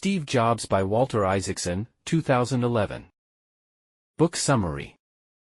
Steve Jobs by Walter Isaacson, 2011. Book Summary.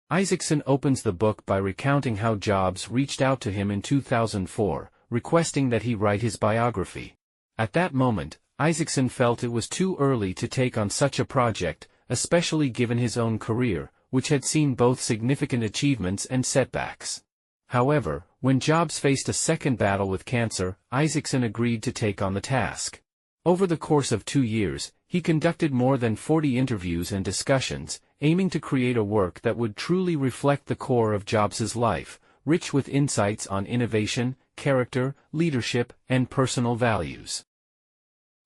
Isaacson opens the book by recounting how Jobs reached out to him in 2004, requesting that he write his biography. At that moment, Isaacson felt it was too early to take on such a project, especially given his own career, which had seen both significant achievements and setbacks. However, when Jobs faced a second battle with cancer, Isaacson agreed to take on the task. Over the course of 2 years, he conducted more than 40 interviews and discussions, aiming to create a work that would truly reflect the core of Jobs' life, rich with insights on innovation, character, leadership, and personal values.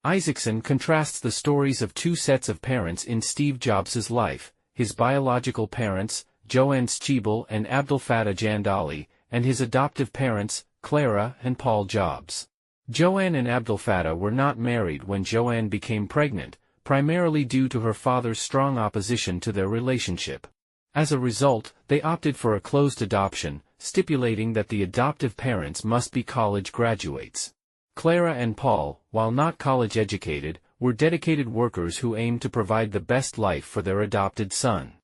Isaacson contrasts the stories of two sets of parents in Steve Jobs' life, his biological parents, Joanne Schiebel and Abdel Fattah Jandali, and his adoptive parents, Clara and Paul Jobs. Joanne and Abdel Fattah were not married when Joanne became pregnant, primarily due to her father's strong opposition to their relationship. As a result, they opted for a closed adoption, stipulating that the adoptive parents must be college graduates. Clara and Paul, while not college-educated, were dedicated workers who aimed to provide the best life for their adopted son.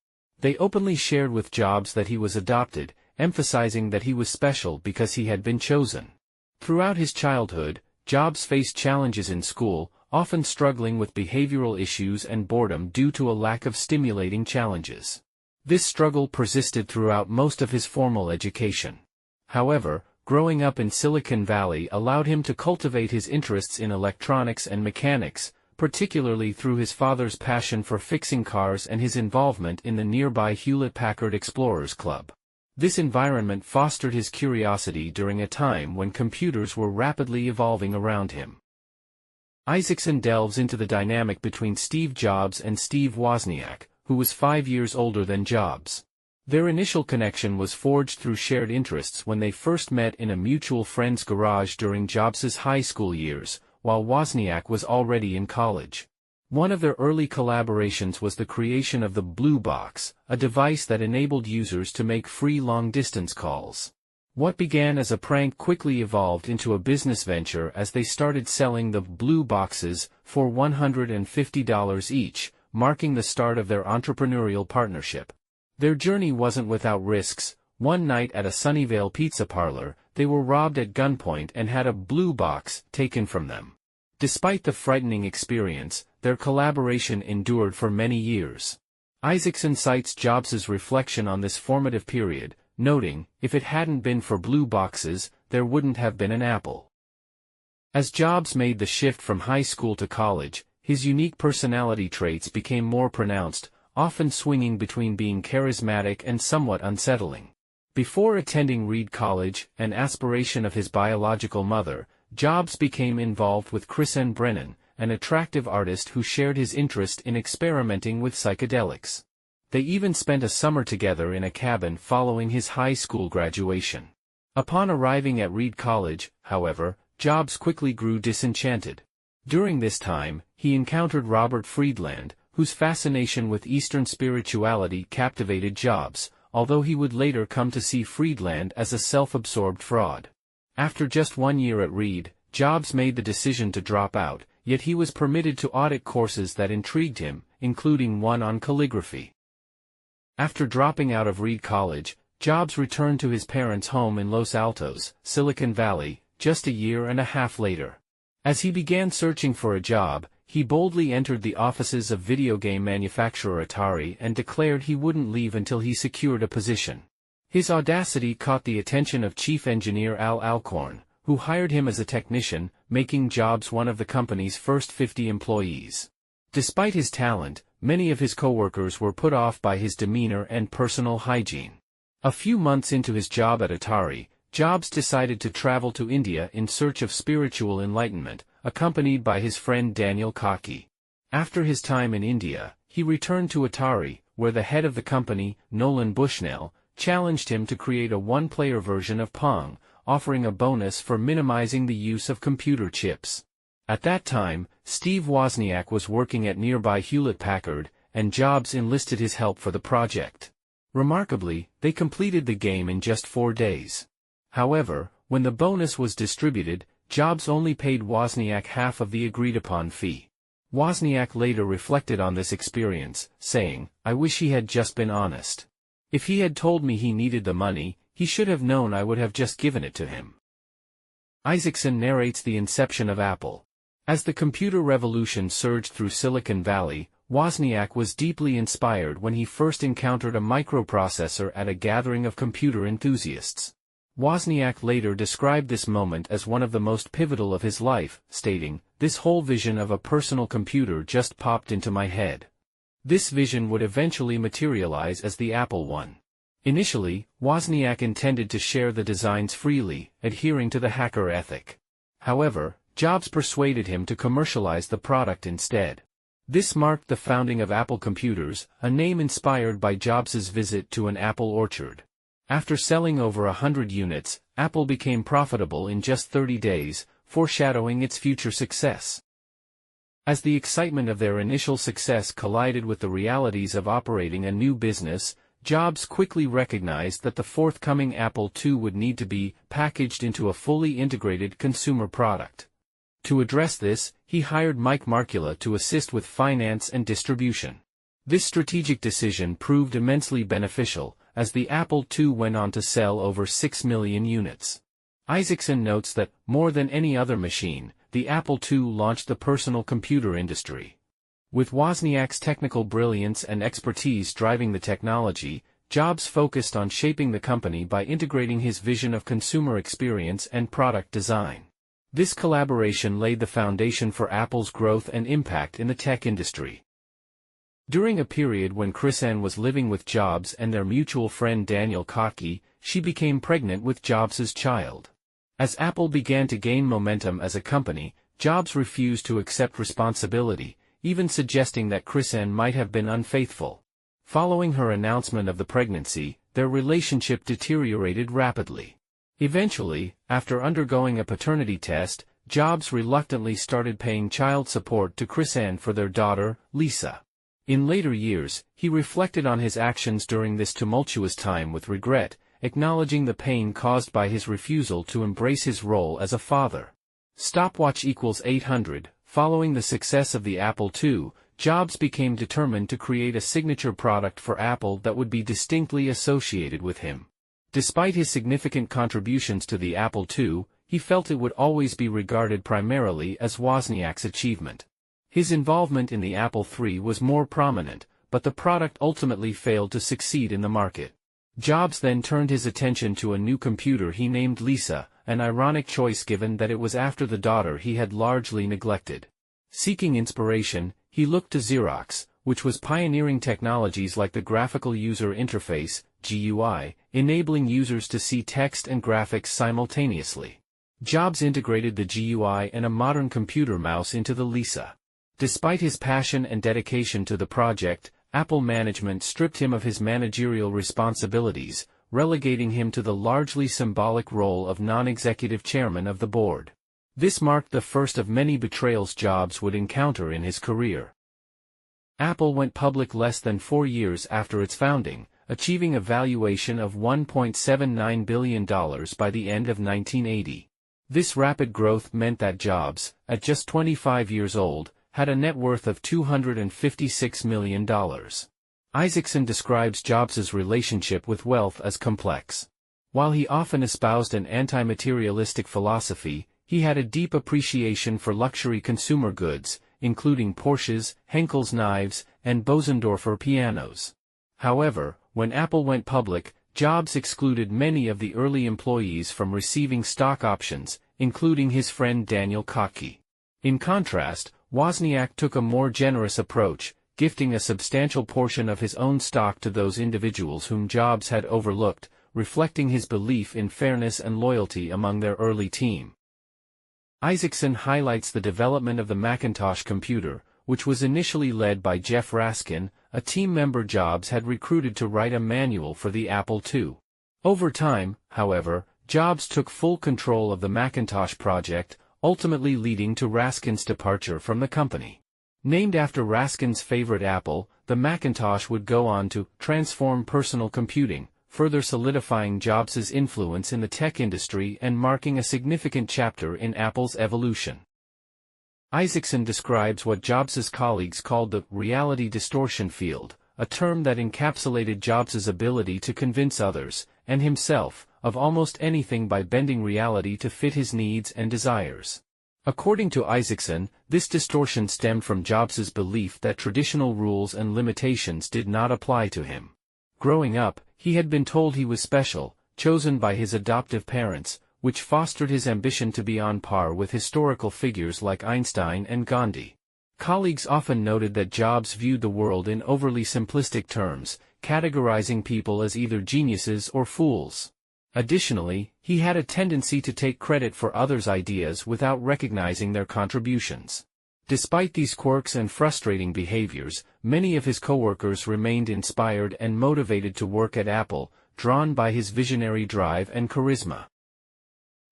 They openly shared with Jobs that he was adopted, emphasizing that he was special because he had been chosen. Throughout his childhood, Jobs faced challenges in school, often struggling with behavioral issues and boredom due to a lack of stimulating challenges. This struggle persisted throughout most of his formal education. However, growing up in Silicon Valley allowed him to cultivate his interests in electronics and mechanics, particularly through his father's passion for fixing cars and his involvement in the nearby Hewlett-Packard Explorers Club. This environment fostered his curiosity during a time when computers were rapidly evolving around him. Isaacson delves into the dynamic between Steve Jobs and Steve Wozniak, who was 5 years older than Jobs. Their initial connection was forged through shared interests when they first met in a mutual friend's garage during Jobs' high school years, while Wozniak was already in college. One of their early collaborations was the creation of the Blue Box, a device that enabled users to make free long-distance calls. What began as a prank quickly evolved into a business venture as they started selling the Blue Boxes for $150 each, marking the start of their entrepreneurial partnership. Their journey wasn't without risks. One night at a Sunnyvale pizza parlor, they were robbed at gunpoint and had a Blue Box taken from them. Despite the frightening experience, their collaboration endured for many years. Isaacson cites Jobs' reflection on this formative period, noting, "If it hadn't been for Blue Boxes, there wouldn't have been an Apple." As Jobs made the shift from high school to college, his unique personality traits became more pronounced, often swinging between being charismatic and somewhat unsettling. Before attending Reed College, an aspiration of his biological mother, Jobs became involved with Chris Brennan, an attractive artist who shared his interest in experimenting with psychedelics. They even spent a summer together in a cabin following his high school graduation. Upon arriving at Reed College, however, Jobs quickly grew disenchanted. During this time, he encountered Robert Friedland, whose fascination with Eastern spirituality captivated Jobs, although he would later come to see Friedland as a self-absorbed fraud. After just 1 year at Reed, Jobs made the decision to drop out, yet he was permitted to audit courses that intrigued him, including one on calligraphy. After dropping out of Reed College, Jobs returned to his parents' home in Los Altos, Silicon Valley, just a year and a half later. As he began searching for a job, he boldly entered the offices of video game manufacturer Atari and declared he wouldn't leave until he secured a position. His audacity caught the attention of chief engineer Al Alcorn, who hired him as a technician, making Jobs one of the company's first 50 employees. Despite his talent, many of his coworkers were put off by his demeanor and personal hygiene. A few months into his job at Atari, Jobs decided to travel to India in search of spiritual enlightenment, accompanied by his friend Daniel Kaki. After his time in India, he returned to Atari, where the head of the company, Nolan Bushnell, challenged him to create a one-player version of Pong, offering a bonus for minimizing the use of computer chips. At that time, Steve Wozniak was working at nearby Hewlett-Packard, and Jobs enlisted his help for the project. Remarkably, they completed the game in just 4 days. However, when the bonus was distributed, Jobs only paid Wozniak half of the agreed-upon fee. Wozniak later reflected on this experience, saying, "I wish he had just been honest. If he had told me he needed the money, he should have known I would have just given it to him." Isaacson narrates the inception of Apple. As the computer revolution surged through Silicon Valley, Wozniak was deeply inspired when he first encountered a microprocessor at a gathering of computer enthusiasts. Wozniak later described this moment as one of the most pivotal of his life, stating, "This whole vision of a personal computer just popped into my head." This vision would eventually materialize as the Apple I. Initially, Wozniak intended to share the designs freely, adhering to the hacker ethic. However, Jobs persuaded him to commercialize the product instead. This marked the founding of Apple Computers, a name inspired by Jobs' visit to an apple orchard. After selling over 100 units, Apple became profitable in just 30 days, foreshadowing its future success. As the excitement of their initial success collided with the realities of operating a new business, Jobs quickly recognized that the forthcoming Apple II would need to be packaged into a fully integrated consumer product. To address this, he hired Mike Markkula to assist with finance and distribution. This strategic decision proved immensely beneficial, as the Apple II went on to sell over 6 million units. Isaacson notes that, more than any other machine, the Apple II launched the personal computer industry. With Wozniak's technical brilliance and expertise driving the technology, Jobs focused on shaping the company by integrating his vision of consumer experience and product design. This collaboration laid the foundation for Apple's growth and impact in the tech industry. During a period when KrisAnne was living with Jobs and their mutual friend Daniel Kottke, she became pregnant with Jobs' child. As Apple began to gain momentum as a company, Jobs refused to accept responsibility, even suggesting that KrisAnne might have been unfaithful. Following her announcement of the pregnancy, their relationship deteriorated rapidly. Eventually, after undergoing a paternity test, Jobs reluctantly started paying child support to KrisAnne for their daughter, Lisa. In later years, he reflected on his actions during this tumultuous time with regret, acknowledging the pain caused by his refusal to embrace his role as a father. Stopwatch equals 800. Following the success of the Apple II, Jobs became determined to create a signature product for Apple that would be distinctly associated with him. Despite his significant contributions to the Apple II, he felt it would always be regarded primarily as Wozniak's achievement. His involvement in the Apple III was more prominent, but the product ultimately failed to succeed in the market. Jobs then turned his attention to a new computer he named Lisa, an ironic choice given that it was after the daughter he had largely neglected. Seeking inspiration, he looked to Xerox, which was pioneering technologies like the Graphical User Interface, GUI, enabling users to see text and graphics simultaneously. Jobs integrated the GUI and a modern computer mouse into the Lisa. Despite his passion and dedication to the project, Apple management stripped him of his managerial responsibilities, relegating him to the largely symbolic role of non-executive chairman of the board. This marked the first of many betrayals Jobs would encounter in his career. Apple went public less than 4 years after its founding, achieving a valuation of $1.79 billion by the end of 1980. This rapid growth meant that Jobs, at just 25 years old, had a net worth of $256 million. Isaacson describes Jobs' relationship with wealth as complex. While he often espoused an anti-materialistic philosophy, he had a deep appreciation for luxury consumer goods, including Porsches, Henkel's knives, and Bosendorfer pianos. However, when Apple went public, Jobs excluded many of the early employees from receiving stock options, including his friend Daniel Kottke. In contrast, Wozniak took a more generous approach, gifting a substantial portion of his own stock to those individuals whom Jobs had overlooked, reflecting his belief in fairness and loyalty among their early team. Isaacson highlights the development of the Macintosh computer, which was initially led by Jeff Raskin, a team member Jobs had recruited to write a manual for the Apple II. Over time, however, Jobs took full control of the Macintosh project, ultimately leading to Raskin's departure from the company. Named after Raskin's favorite apple, the Macintosh would go on to transform personal computing, further solidifying Jobs' influence in the tech industry and marking a significant chapter in Apple's evolution. Isaacson describes what Jobs's colleagues called the reality distortion field, a term that encapsulated Jobs's ability to convince others, and himself, of almost anything by bending reality to fit his needs and desires. According to Isaacson, this distortion stemmed from Jobs's belief that traditional rules and limitations did not apply to him. Growing up, he had been told he was special, chosen by his adoptive parents, which fostered his ambition to be on par with historical figures like Einstein and Gandhi. Colleagues often noted that Jobs viewed the world in overly simplistic terms, categorizing people as either geniuses or fools. Additionally, he had a tendency to take credit for others' ideas without recognizing their contributions. Despite these quirks and frustrating behaviors, many of his coworkers remained inspired and motivated to work at Apple, drawn by his visionary drive and charisma.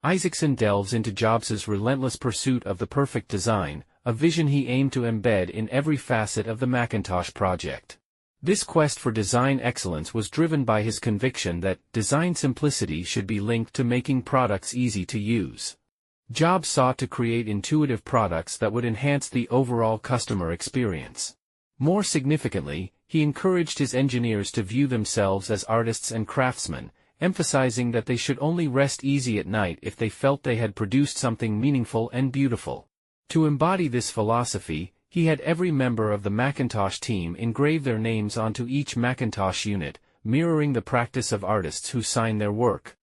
Isaacson delves into Jobs's relentless pursuit of the perfect design, a vision he aimed to embed in every facet of the Macintosh project. This quest for design excellence was driven by his conviction that design simplicity should be linked to making products easy to use. Jobs sought to create intuitive products that would enhance the overall customer experience. More significantly, he encouraged his engineers to view themselves as artists and craftsmen, emphasizing that they should only rest easy at night if they felt they had produced something meaningful and beautiful. To embody this philosophy, he had every member of the Macintosh team engrave their names onto each Macintosh unit, mirroring the practice of artists who sign their work.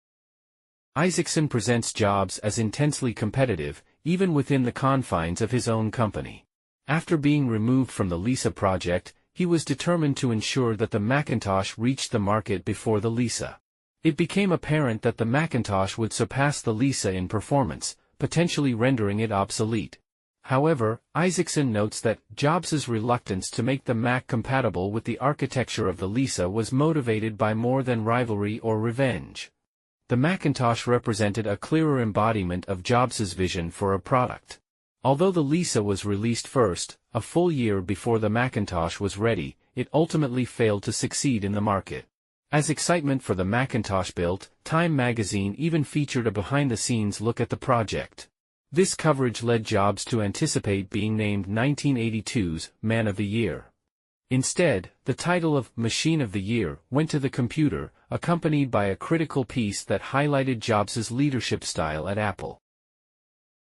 Isaacson presents Jobs as intensely competitive, even within the confines of his own company. After being removed from the Lisa project, he was determined to ensure that the Macintosh reached the market before the Lisa. It became apparent that the Macintosh would surpass the Lisa in performance, potentially rendering it obsolete. However, Isaacson notes that Jobs's reluctance to make the Mac compatible with the architecture of the Lisa was motivated by more than rivalry or revenge. The Macintosh represented a clearer embodiment of Jobs's vision for a product. Although the Lisa was released first, a full year before the Macintosh was ready, it ultimately failed to succeed in the market. As excitement for the Macintosh built, Time magazine even featured a behind-the-scenes look at the project. This coverage led Jobs to anticipate being named 1982's Man of the Year. Instead, the title of Machine of the Year went to the computer, accompanied by a critical piece that highlighted Jobs's leadership style at Apple.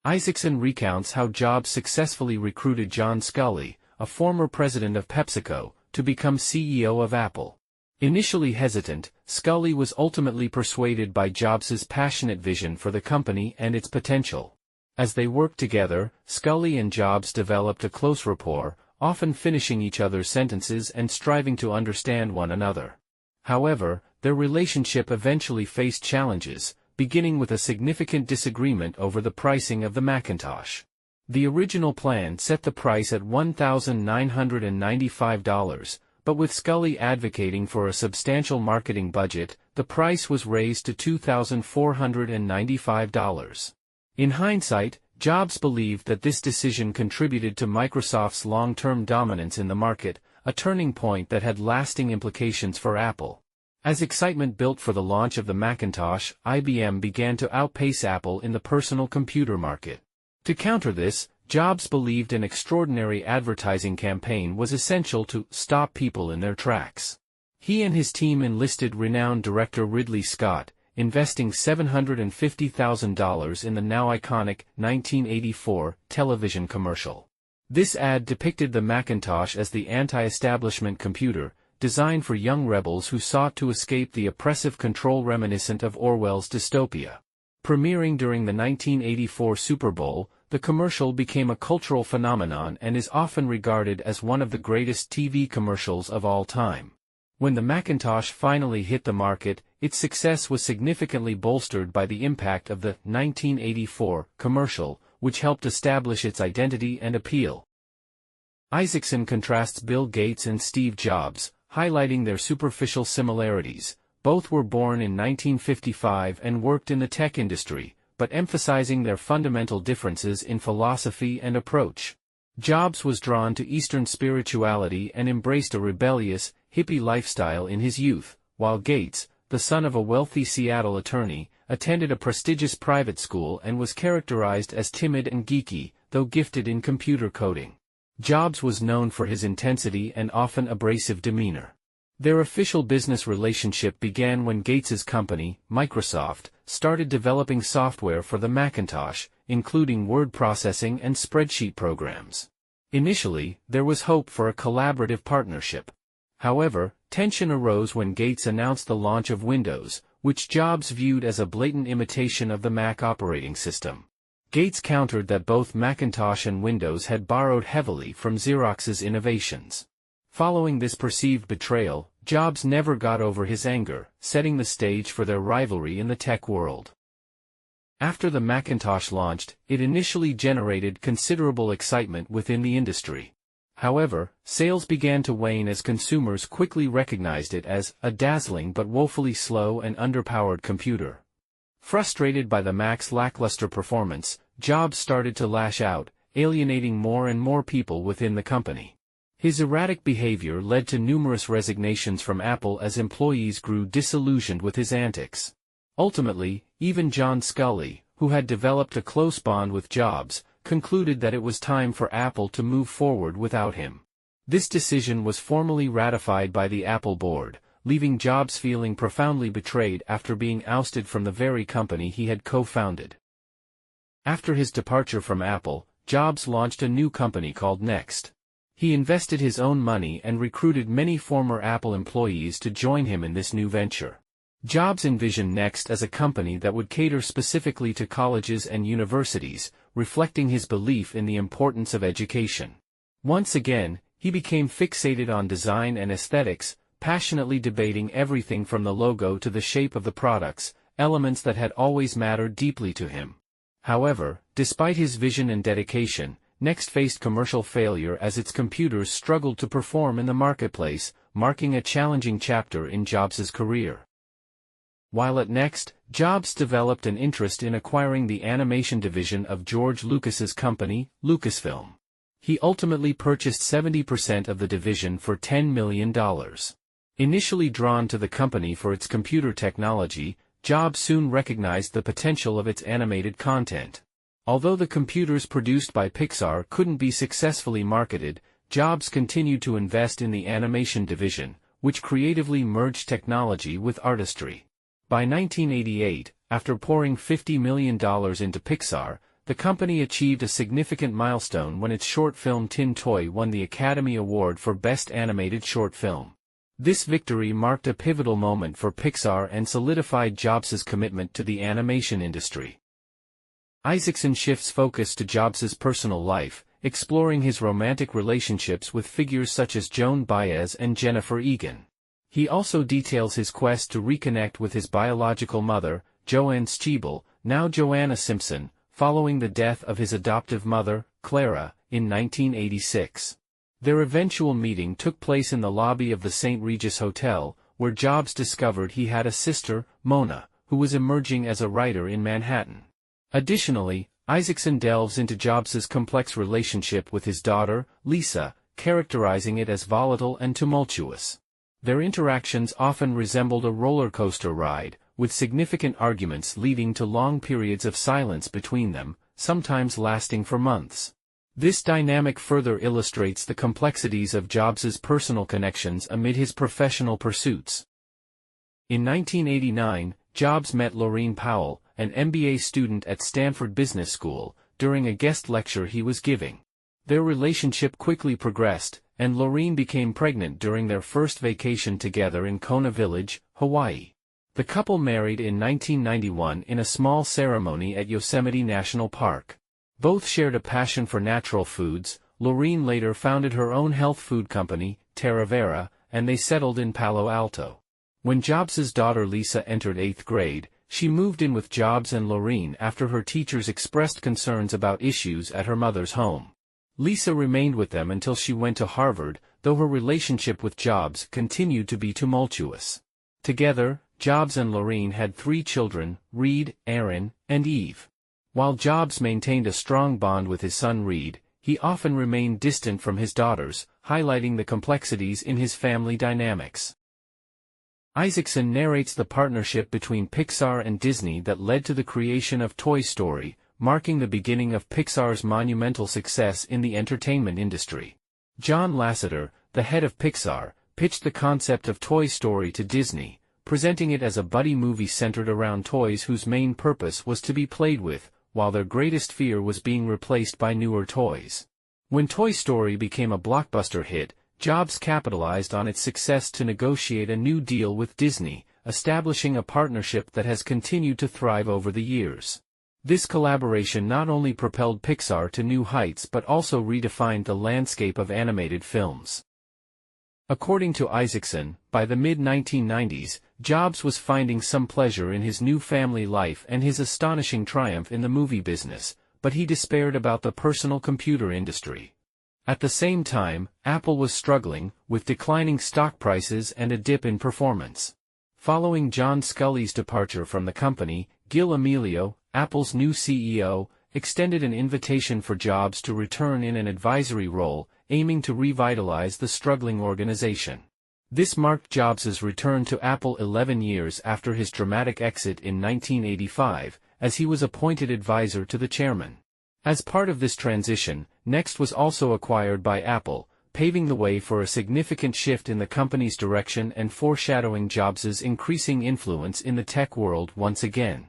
Isaacson recounts how Jobs successfully recruited John Sculley, a former president of PepsiCo, to become CEO of Apple. Initially hesitant, Sculley was ultimately persuaded by Jobs's passionate vision for the company and its potential. As they worked together, Sculley and Jobs developed a close rapport, often finishing each other's sentences and striving to understand one another. However, their relationship eventually faced challenges, beginning with a significant disagreement over the pricing of the Macintosh. The original plan set the price at $1,995, but with Sculley advocating for a substantial marketing budget, the price was raised to $2,495. In hindsight, Jobs believed that this decision contributed to Microsoft's long-term dominance in the market, a turning point that had lasting implications for Apple. As excitement built for the launch of the Macintosh, IBM began to outpace Apple in the personal computer market. To counter this, Jobs believed an extraordinary advertising campaign was essential to stop people in their tracks. He and his team enlisted renowned director Ridley Scott, investing $750,000 in the now iconic 1984 television commercial. This ad depicted the Macintosh as the anti-establishment computer, designed for young rebels who sought to escape the oppressive control reminiscent of Orwell's dystopia. Premiering during the 1984 Super Bowl, the commercial became a cultural phenomenon and is often regarded as one of the greatest TV commercials of all time. When the Macintosh finally hit the market, its success was significantly bolstered by the impact of the 1984 commercial, which helped establish its identity and appeal. Isaacson contrasts Bill Gates and Steve Jobs, highlighting their superficial similarities. Both were born in 1955 and worked in the tech industry, but emphasizing their fundamental differences in philosophy and approach. Jobs was drawn to Eastern spirituality and embraced a rebellious, hippie lifestyle in his youth, while Gates, the son of a wealthy Seattle attorney, attended a prestigious private school and was characterized as timid and geeky, though gifted in computer coding. Jobs was known for his intensity and often abrasive demeanor. Their official business relationship began when Gates's company, Microsoft, started developing software for the Macintosh, including word processing and spreadsheet programs. Initially, there was hope for a collaborative partnership. However, tension arose when Gates announced the launch of Windows, which Jobs viewed as a blatant imitation of the Mac operating system. Gates countered that both Macintosh and Windows had borrowed heavily from Xerox's innovations. Following this perceived betrayal, Jobs never got over his anger, setting the stage for their rivalry in the tech world. After the Macintosh launched, it initially generated considerable excitement within the industry. However, sales began to wane as consumers quickly recognized it as a dazzling but woefully slow and underpowered computer. Frustrated by the Mac's lackluster performance, Jobs started to lash out, alienating more and more people within the company. His erratic behavior led to numerous resignations from Apple as employees grew disillusioned with his antics. Ultimately, even John Sculley, who had developed a close bond with Jobs, concluded that it was time for Apple to move forward without him. This decision was formally ratified by the Apple board, leaving Jobs feeling profoundly betrayed after being ousted from the very company he had co-founded. After his departure from Apple, Jobs launched a new company called Next. He invested his own money and recruited many former Apple employees to join him in this new venture. Jobs envisioned Next as a company that would cater specifically to colleges and universities, reflecting his belief in the importance of education. Once again, he became fixated on design and aesthetics, passionately debating everything from the logo to the shape of the products, elements that had always mattered deeply to him. However, despite his vision and dedication, Next faced commercial failure as its computers struggled to perform in the marketplace, marking a challenging chapter in Jobs' career. While at Next, Jobs developed an interest in acquiring the animation division of George Lucas's company, Lucasfilm. He ultimately purchased 70% of the division for $10 million. Initially drawn to the company for its computer technology, Jobs soon recognized the potential of its animated content. Although the computers produced by Pixar couldn't be successfully marketed, Jobs continued to invest in the animation division, which creatively merged technology with artistry. By 1988, after pouring $50 million into Pixar, the company achieved a significant milestone when its short film Tin Toy won the Academy Award for Best Animated Short Film. This victory marked a pivotal moment for Pixar and solidified Jobs' commitment to the animation industry. Isaacson shifts focus to Jobs' personal life, exploring his romantic relationships with figures such as Joan Baez and Jennifer Egan. He also details his quest to reconnect with his biological mother, Joanne Schiebel, now Joanna Simpson, following the death of his adoptive mother, Clara, in 1986. Their eventual meeting took place in the lobby of the St. Regis Hotel, where Jobs discovered he had a sister, Mona, who was emerging as a writer in Manhattan. Additionally, Isaacson delves into Jobs' complex relationship with his daughter, Lisa, characterizing it as volatile and tumultuous. Their interactions often resembled a roller coaster ride, with significant arguments leading to long periods of silence between them, sometimes lasting for months. This dynamic further illustrates the complexities of Jobs' personal connections amid his professional pursuits. In 1989, Jobs met Laurene Powell, an MBA student at Stanford Business School, during a guest lecture he was giving. Their relationship quickly progressed, and Laurene became pregnant during their first vacation together in Kona Village, Hawaii. The couple married in 1991 in a small ceremony at Yosemite National Park. Both shared a passion for natural foods. Laurene later founded her own health food company, Terra Vera, and they settled in Palo Alto. When Jobs' daughter Lisa entered 8th grade, she moved in with Jobs and Laurene after her teachers expressed concerns about issues at her mother's home. Lisa remained with them until she went to Harvard, though her relationship with Jobs continued to be tumultuous. Together, Jobs and Laurene had 3 children, Reed, Aaron, and Eve. While Jobs maintained a strong bond with his son Reed, he often remained distant from his daughters, highlighting the complexities in his family dynamics. Isaacson narrates the partnership between Pixar and Disney that led to the creation of Toy Story, marking the beginning of Pixar's monumental success in the entertainment industry. John Lasseter, the head of Pixar, pitched the concept of Toy Story to Disney, presenting it as a buddy movie centered around toys whose main purpose was to be played with, while their greatest fear was being replaced by newer toys. When Toy Story became a blockbuster hit, Jobs capitalized on its success to negotiate a new deal with Disney, establishing a partnership that has continued to thrive over the years. This collaboration not only propelled Pixar to new heights but also redefined the landscape of animated films. According to Isaacson, by the mid-1990s, Jobs was finding some pleasure in his new family life and his astonishing triumph in the movie business, but he despaired about the personal computer industry. At the same time, Apple was struggling, with declining stock prices and a dip in performance. Following John Sculley's departure from the company, Gil Amelio, Apple's new CEO, extended an invitation for Jobs to return in an advisory role, aiming to revitalize the struggling organization. This marked Jobs' return to Apple 11 years after his dramatic exit in 1985, as he was appointed advisor to the chairman. As part of this transition, Next was also acquired by Apple, paving the way for a significant shift in the company's direction and foreshadowing Jobs' increasing influence in the tech world once again.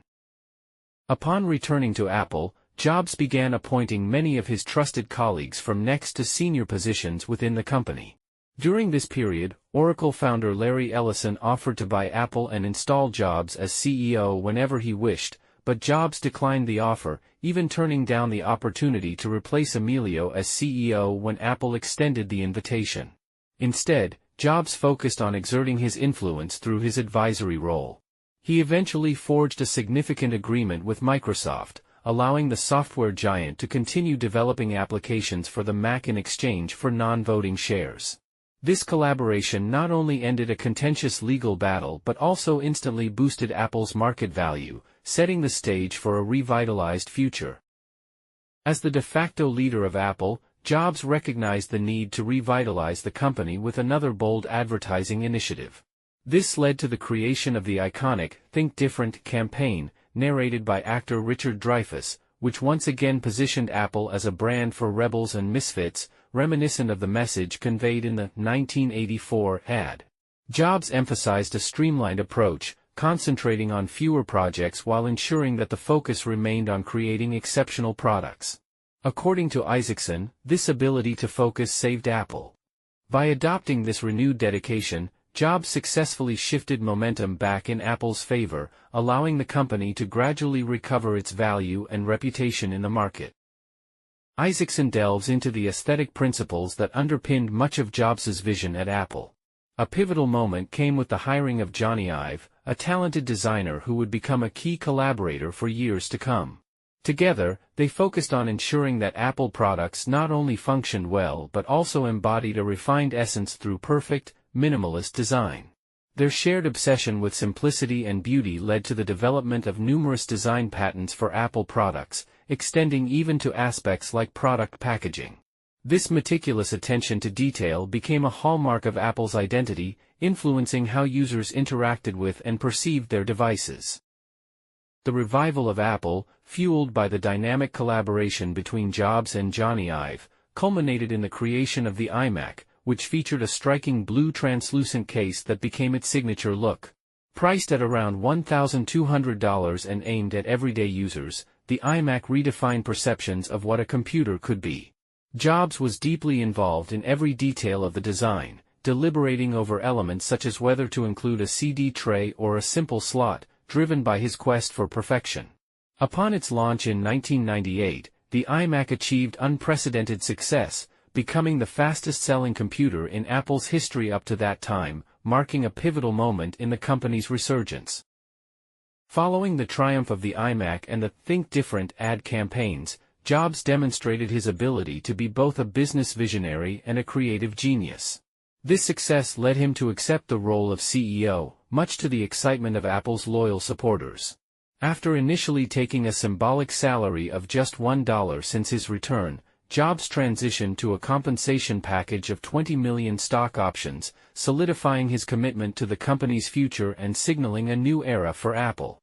Upon returning to Apple, Jobs began appointing many of his trusted colleagues from Next to senior positions within the company. During this period, Oracle founder Larry Ellison offered to buy Apple and install Jobs as CEO whenever he wished, but Jobs declined the offer, even turning down the opportunity to replace Amelio as CEO when Apple extended the invitation. Instead, Jobs focused on exerting his influence through his advisory role. He eventually forged a significant agreement with Microsoft, allowing the software giant to continue developing applications for the Mac in exchange for non-voting shares. This collaboration not only ended a contentious legal battle but also instantly boosted Apple's market value, setting the stage for a revitalized future. As the de facto leader of Apple, Jobs recognized the need to revitalize the company with another bold advertising initiative. This led to the creation of the iconic Think Different campaign, narrated by actor Richard Dreyfuss, which once again positioned Apple as a brand for rebels and misfits, reminiscent of the message conveyed in the 1984 ad. Jobs emphasized a streamlined approach, concentrating on fewer projects while ensuring that the focus remained on creating exceptional products. According to Isaacson, this ability to focus saved Apple. By adopting this renewed dedication, Jobs successfully shifted momentum back in Apple's favor, allowing the company to gradually recover its value and reputation in the market. Isaacson delves into the aesthetic principles that underpinned much of Jobs' vision at Apple. A pivotal moment came with the hiring of Johnny Ive, a talented designer who would become a key collaborator for years to come. Together, they focused on ensuring that Apple products not only functioned well but also embodied a refined essence through perfect, minimalist design. Their shared obsession with simplicity and beauty led to the development of numerous design patents for Apple products, extending even to aspects like product packaging. This meticulous attention to detail became a hallmark of Apple's identity, influencing how users interacted with and perceived their devices. The revival of Apple, fueled by the dynamic collaboration between Jobs and Johnny Ive, culminated in the creation of the iMac, which featured a striking blue translucent case that became its signature look. Priced at around $1,200 and aimed at everyday users, the iMac redefined perceptions of what a computer could be. Jobs was deeply involved in every detail of the design, deliberating over elements such as whether to include a CD tray or a simple slot, driven by his quest for perfection. Upon its launch in 1998, the iMac achieved unprecedented success, becoming the fastest-selling computer in Apple's history up to that time, marking a pivotal moment in the company's resurgence. Following the triumph of the iMac and the Think Different ad campaigns, Jobs demonstrated his ability to be both a business visionary and a creative genius. This success led him to accept the role of CEO, much to the excitement of Apple's loyal supporters. After initially taking a symbolic salary of just $1 since his return, Jobs transitioned to a compensation package of 20 million stock options, solidifying his commitment to the company's future and signaling a new era for Apple.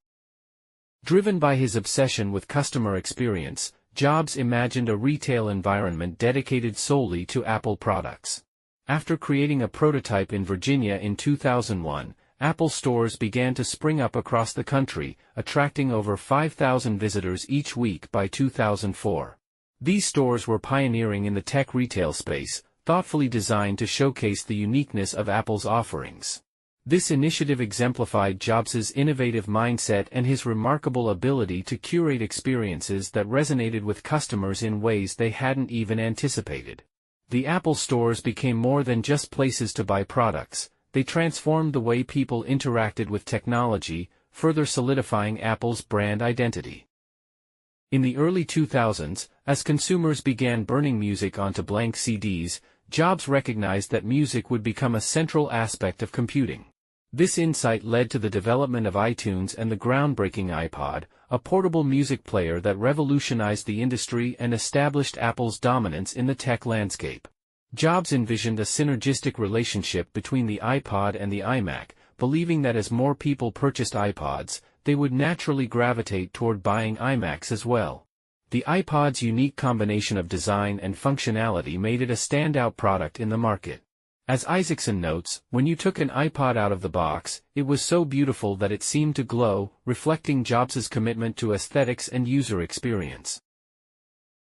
Driven by his obsession with customer experience, Jobs imagined a retail environment dedicated solely to Apple products. After creating a prototype in Virginia in 2001, Apple stores began to spring up across the country, attracting over 5,000 visitors each week by 2004. These stores were pioneering in the tech retail space, thoughtfully designed to showcase the uniqueness of Apple's offerings. This initiative exemplified Jobs' innovative mindset and his remarkable ability to curate experiences that resonated with customers in ways they hadn't even anticipated. The Apple stores became more than just places to buy products, they transformed the way people interacted with technology, further solidifying Apple's brand identity. In the early 2000s, as consumers began burning music onto blank CDs, Jobs recognized that music would become a central aspect of computing. This insight led to the development of iTunes and the groundbreaking iPod, a portable music player that revolutionized the industry and established Apple's dominance in the tech landscape. Jobs envisioned a synergistic relationship between the iPod and the iMac, believing that as more people purchased iPods, they would naturally gravitate toward buying iMacs as well. The iPod's unique combination of design and functionality made it a standout product in the market. As Isaacson notes, when you took an iPod out of the box, it was so beautiful that it seemed to glow, reflecting Jobs' commitment to aesthetics and user experience.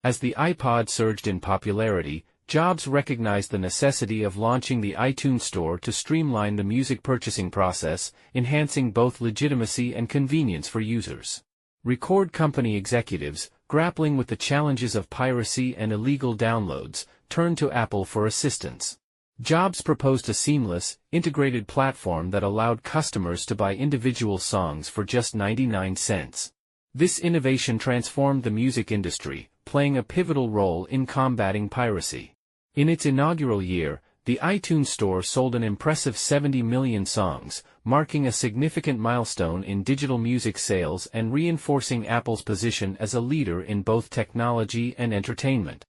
As the iPod surged in popularity, Jobs recognized the necessity of launching the iTunes Store to streamline the music purchasing process, enhancing both legitimacy and convenience for users. Record company executives, grappling with the challenges of piracy and illegal downloads, turned to Apple for assistance. Jobs proposed a seamless, integrated platform that allowed customers to buy individual songs for just 99 cents. This innovation transformed the music industry, playing a pivotal role in combating piracy. In its inaugural year, the iTunes Store sold an impressive 70 million songs, marking a significant milestone in digital music sales and reinforcing Apple's position as a leader in both technology and entertainment.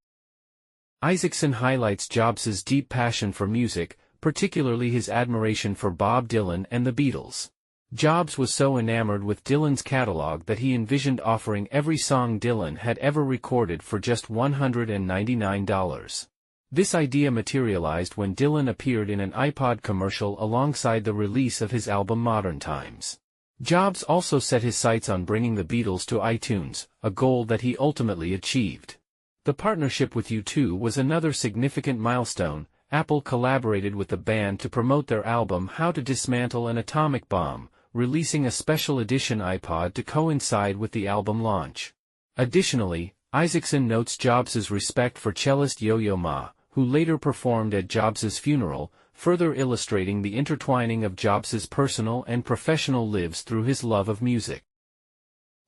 Isaacson highlights Jobs' deep passion for music, particularly his admiration for Bob Dylan and the Beatles. Jobs was so enamored with Dylan's catalog that he envisioned offering every song Dylan had ever recorded for just $199. This idea materialized when Dylan appeared in an iPod commercial alongside the release of his album Modern Times. Jobs also set his sights on bringing the Beatles to iTunes, a goal that he ultimately achieved. The partnership with U2 was another significant milestone. Apple collaborated with the band to promote their album How to Dismantle an Atomic Bomb, releasing a special edition iPod to coincide with the album launch. Additionally, Isaacson notes Jobs' respect for cellist Yo-Yo Ma, who later performed at Jobs' funeral, further illustrating the intertwining of Jobs' personal and professional lives through his love of music.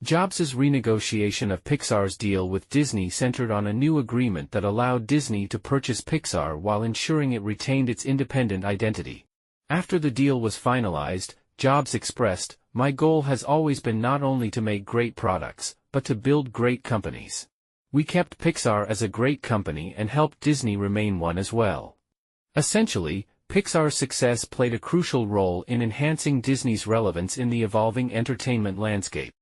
Jobs' renegotiation of Pixar's deal with Disney centered on a new agreement that allowed Disney to purchase Pixar while ensuring it retained its independent identity. After the deal was finalized, Jobs expressed, "My goal has always been not only to make great products, but to build great companies. We kept Pixar as a great company and helped Disney remain one as well." Essentially, Pixar's success played a crucial role in enhancing Disney's relevance in the evolving entertainment landscape.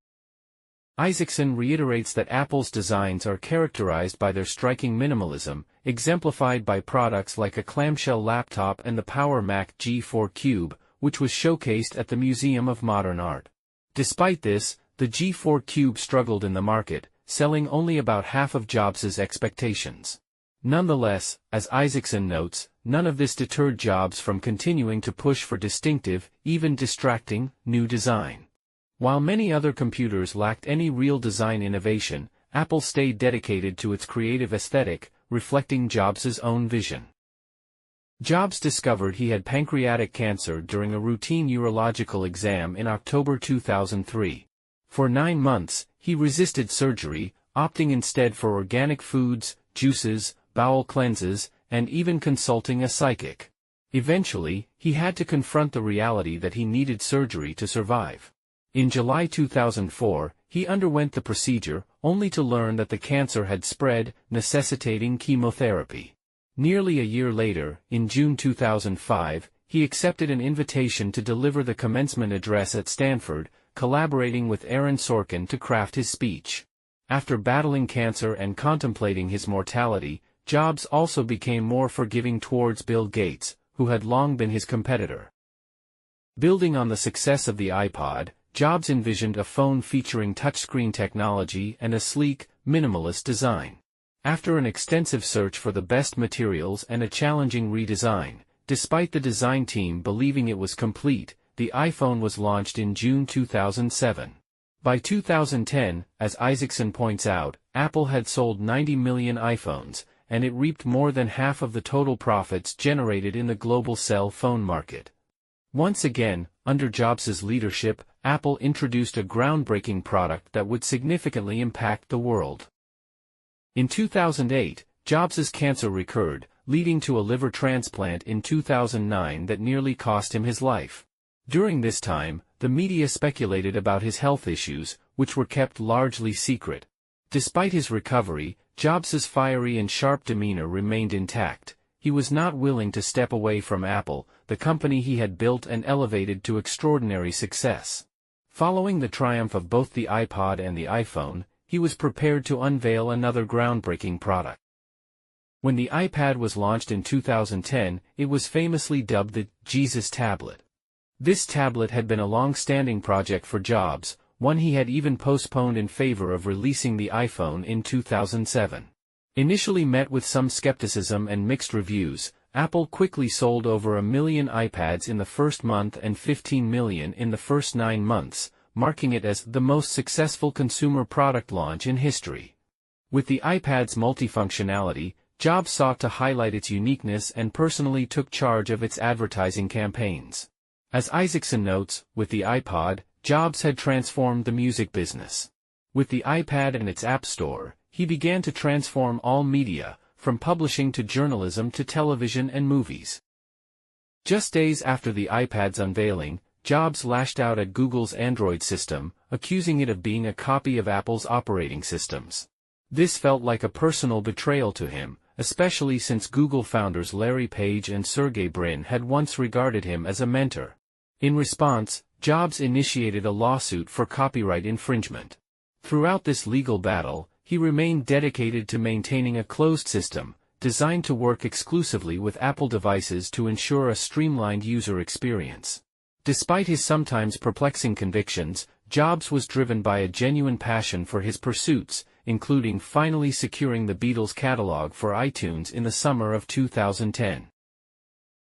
Isaacson reiterates that Apple's designs are characterized by their striking minimalism, exemplified by products like a clamshell laptop and the Power Mac G4 Cube, which was showcased at the Museum of Modern Art. Despite this, the G4 Cube struggled in the market, selling only about half of Jobs' expectations. Nonetheless, as Isaacson notes, none of this deterred Jobs from continuing to push for distinctive, even distracting, new design. While many other computers lacked any real design innovation, Apple stayed dedicated to its creative aesthetic, reflecting Jobs' own vision. Jobs discovered he had pancreatic cancer during a routine urological exam in October 2003. For 9 months, he resisted surgery, opting instead for organic foods, juices, bowel cleanses, and even consulting a psychic. Eventually, he had to confront the reality that he needed surgery to survive. In July 2004, he underwent the procedure, only to learn that the cancer had spread, necessitating chemotherapy. Nearly a year later, in June 2005, he accepted an invitation to deliver the commencement address at Stanford, collaborating with Aaron Sorkin to craft his speech. After battling cancer and contemplating his mortality, Jobs also became more forgiving towards Bill Gates, who had long been his competitor. Building on the success of the iPod, Jobs envisioned a phone featuring touchscreen technology and a sleek, minimalist design. After an extensive search for the best materials and a challenging redesign, despite the design team believing it was complete, the iPhone was launched in June 2007. By 2010, as Isaacson points out, Apple had sold 90 million iPhones, and it reaped more than half of the total profits generated in the global cell phone market. Once again, under Jobs' leadership, Apple introduced a groundbreaking product that would significantly impact the world. In 2008, Jobs' cancer recurred, leading to a liver transplant in 2009 that nearly cost him his life. During this time, the media speculated about his health issues, which were kept largely secret. Despite his recovery, Jobs' fiery and sharp demeanor remained intact. He was not willing to step away from Apple, the company he had built and elevated to extraordinary success. Following the triumph of both the iPod and the iPhone, he was prepared to unveil another groundbreaking product. When the iPad was launched in 2010, it was famously dubbed the Jesus tablet. This tablet had been a long-standing project for Jobs, one he had even postponed in favor of releasing the iPhone in 2007. Initially met with some skepticism and mixed reviews, Apple quickly sold over 1 million iPads in the first month and 15 million in the first 9 months, marking it as the most successful consumer product launch in history. With the iPad's multifunctionality, Jobs sought to highlight its uniqueness and personally took charge of its advertising campaigns. As Isaacson notes, with the iPod, Jobs had transformed the music business. With the iPad and its App Store, he began to transform all media, from publishing to journalism to television and movies. Just days after the iPad's unveiling, Jobs lashed out at Google's Android system, accusing it of being a copy of Apple's operating systems. This felt like a personal betrayal to him, especially since Google founders Larry Page and Sergey Brin had once regarded him as a mentor. In response, Jobs initiated a lawsuit for copyright infringement. Throughout this legal battle, he remained dedicated to maintaining a closed system, designed to work exclusively with Apple devices to ensure a streamlined user experience. Despite his sometimes perplexing convictions, Jobs was driven by a genuine passion for his pursuits, including finally securing the Beatles catalog for iTunes in the summer of 2010.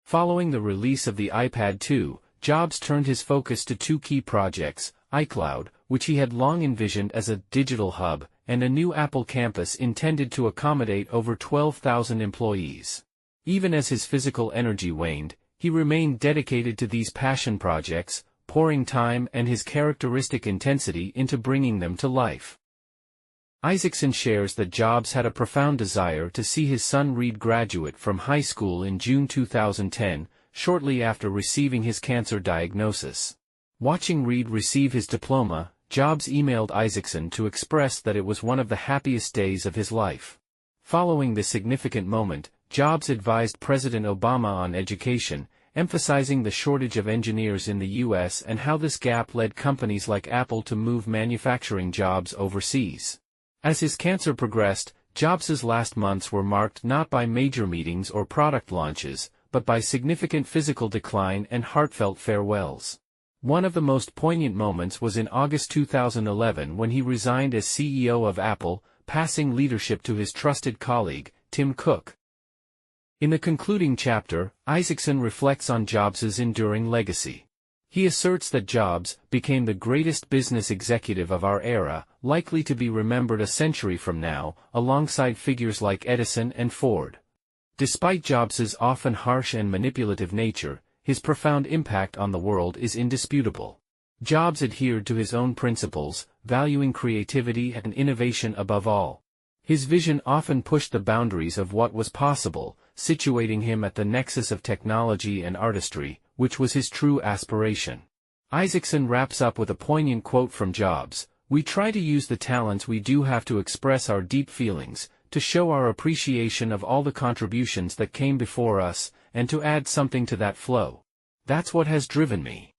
Following the release of the iPad 2, Jobs turned his focus to 2 key projects, iCloud, which he had long envisioned as a digital hub, and a new Apple campus intended to accommodate over 12,000 employees. Even as his physical energy waned, he remained dedicated to these passion projects, pouring time and his characteristic intensity into bringing them to life. Isaacson shares that Jobs had a profound desire to see his son Reed graduate from high school in June 2010, shortly after receiving his cancer diagnosis. Watching Reed receive his diploma, Jobs emailed Isaacson to express that it was one of the happiest days of his life. Following this significant moment, Jobs advised President Obama on education, emphasizing the shortage of engineers in the U.S. and how this gap led companies like Apple to move manufacturing jobs overseas. As his cancer progressed, Jobs' last months were marked not by major meetings or product launches, but by significant physical decline and heartfelt farewells. One of the most poignant moments was in August 2011 when he resigned as CEO of Apple, passing leadership to his trusted colleague, Tim Cook. In the concluding chapter, Isaacson reflects on Jobs' enduring legacy. He asserts that Jobs became the greatest business executive of our era, likely to be remembered a century from now, alongside figures like Edison and Ford. Despite Jobs' often harsh and manipulative nature, his profound impact on the world is indisputable. Jobs adhered to his own principles, valuing creativity and innovation above all. His vision often pushed the boundaries of what was possible, situating him at the nexus of technology and artistry, which was his true aspiration. Isaacson wraps up with a poignant quote from Jobs: "We try to use the talents we do have to express our deep feelings, to show our appreciation of all the contributions that came before us, and to add something to that flow. That's what has driven me."